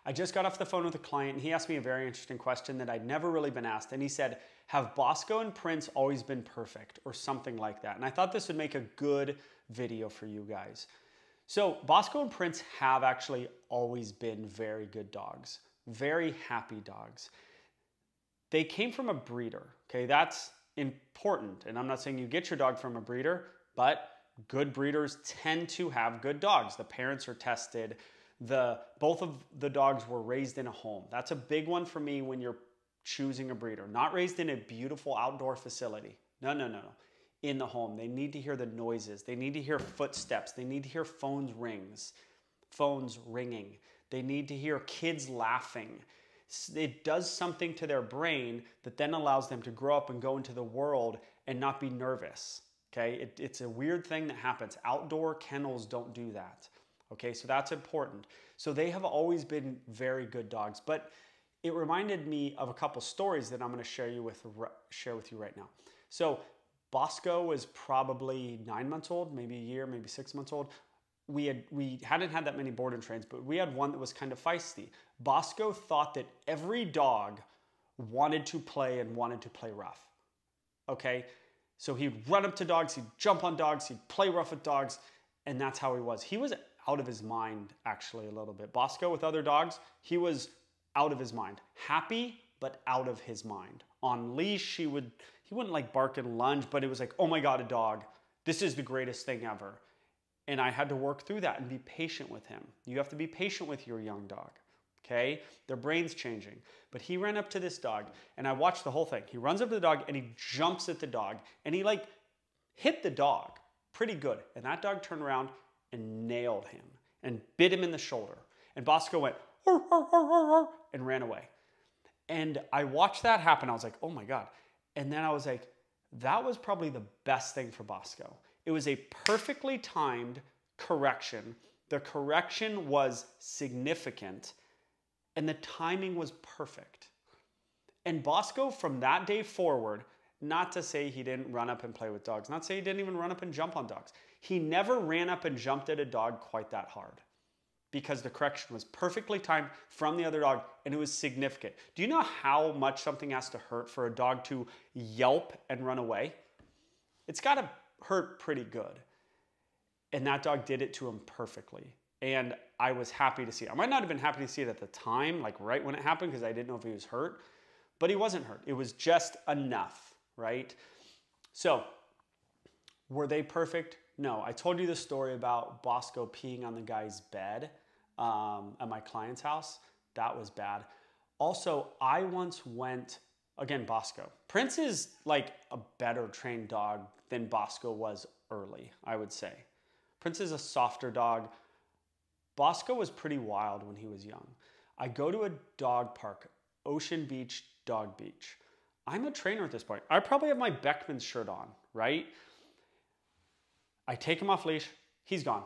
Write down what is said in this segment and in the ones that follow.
I just got off the phone with a client and he asked me a very interesting question that I'd never really been asked. And he said, have Bosco and Prince always been perfect or something like that? And I thought this would make a good video for you guys. So Bosco and Prince have actually always been very good dogs, very happy dogs. They came from a breeder, okay? That's important. And I'm not saying you get your dog from a breeder, but good breeders tend to have good dogs. The parents are tested. Both of the dogs were raised in a home. That's a big one for me when you're choosing a breeder. Not raised in a beautiful outdoor facility. No, no, no, no. In the home. They need to hear the noises. They need to hear footsteps. They need to hear phones ringing. They need to hear kids laughing. It does something to their brain that then allows them to grow up and go into the world and not be nervous. Okay, it's a weird thing that happens. Outdoor kennels don't do that. Okay, so that's important. So they have always been very good dogs, but it reminded me of a couple stories that I'm going to share with you right now. So Bosco was probably 9 months old, maybe a year, maybe 6 months old. We hadn't had that many board and trains, but we had one that was kind of feisty. Bosco thought that every dog wanted to play and wanted to play rough. Okay, so he'd run up to dogs, he'd jump on dogs, he'd play rough with dogs, and that's how he was. He was out of his mind, actually, a little bit. Bosco with other dogs, he was out of his mind. Happy, but out of his mind. On leash, he wouldn't like bark and lunge, but it was like, oh my God, a dog. This is the greatest thing ever. And I had to work through that and be patient with him. You have to be patient with your young dog, okay? Their brain's changing. But he ran up to this dog, and I watched the whole thing. He runs up to the dog, and he jumps at the dog, and he like hit the dog pretty good. And that dog turned around and nailed him and bit him in the shoulder. And Bosco went, "Arr, arr, arr, arr, arr," and ran away. And I watched that happen. I was like, oh my God. And then I was like, that was probably the best thing for Bosco. It was a perfectly timed correction. The correction was significant, and the timing was perfect. And Bosco, from that day forward, not to say he didn't run up and play with dogs, not to say he didn't even run up and jump on dogs. He never ran up and jumped at a dog quite that hard because the correction was perfectly timed from the other dog, and it was significant. Do you know how much something has to hurt for a dog to yelp and run away? It's got to hurt pretty good. And that dog did it to him perfectly. And I was happy to see it. I might not have been happy to see it at the time, like right when it happened, because I didn't know if he was hurt, but he wasn't hurt. It was just enough, right? So, were they perfect? No. I told you the story about Bosco peeing on the guy's bed at my client's house. That was bad. Also, I once went, again, Bosco. Prince is like a better trained dog than Bosco was early, I would say. Prince is a softer dog. Bosco was pretty wild when he was young. I go to a dog park, Ocean Beach Dog Beach. I'm a trainer at this point. I probably have my Beckman shirt on, right? I take him off leash, he's gone.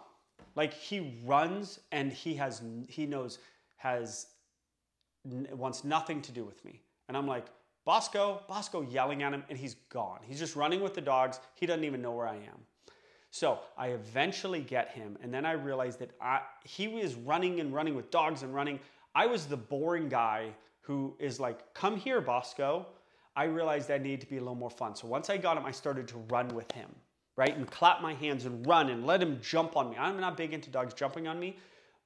Like he runs and wants nothing to do with me. And I'm like, Bosco yelling at him, and he's gone. He's just running with the dogs. He doesn't even know where I am. So I eventually get him, and then I realized that he was running and running with dogs and running. I was the boring guy who is like, come here, Bosco. I realized I needed to be a little more fun. So once I got him, I started to run with him, right? And clap my hands and run and let him jump on me. I'm not big into dogs jumping on me,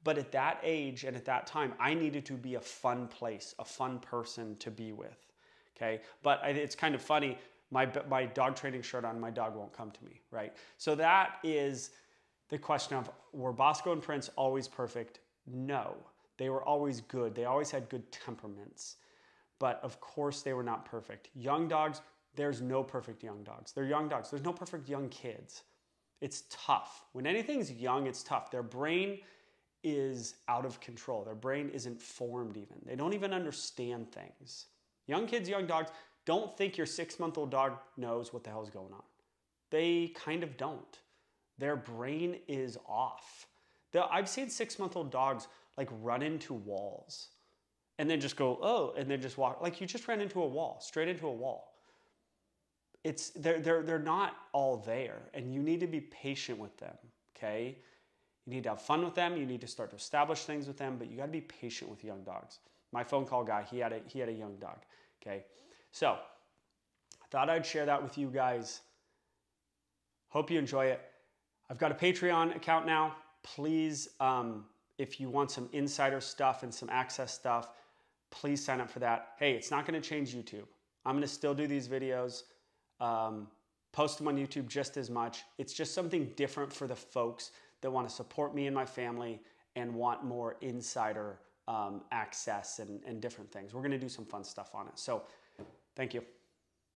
but at that age and at that time, I needed to be a fun place, a fun person to be with. Okay, but it's kind of funny, my dog training shirt on, my dog won't come to me, right? So that is the question of, were Bosco and Prince always perfect? No, they were always good. They always had good temperaments, but of course they were not perfect. Young dogs, there's no perfect young dogs. They're young dogs. There's no perfect young kids. It's tough. When anything's young, it's tough. Their brain is out of control. Their brain isn't formed even. They don't even understand things. Young kids, young dogs, don't think your 6-month-old dog knows what the hell's going on. They kind of don't. Their brain is off. I've seen 6-month-old dogs like run into walls and then just go, oh, and then just walk. Like you just ran into a wall, straight into a wall. They're not all there, and you need to be patient with them, okay? You need to have fun with them. You need to start to establish things with them, but you got to be patient with young dogs. My phone call guy, he had a young dog. Okay, so I thought I'd share that with you guys. Hope you enjoy it. I've got a Patreon account now. Please, if you want some insider stuff and some access stuff, please sign up for that. Hey, it's not going to change YouTube. I'm going to still do these videos, post them on YouTube just as much. It's just something different for the folks that want to support me and my family and want more insider access and different things. We're going to do some fun stuff on it. So thank you.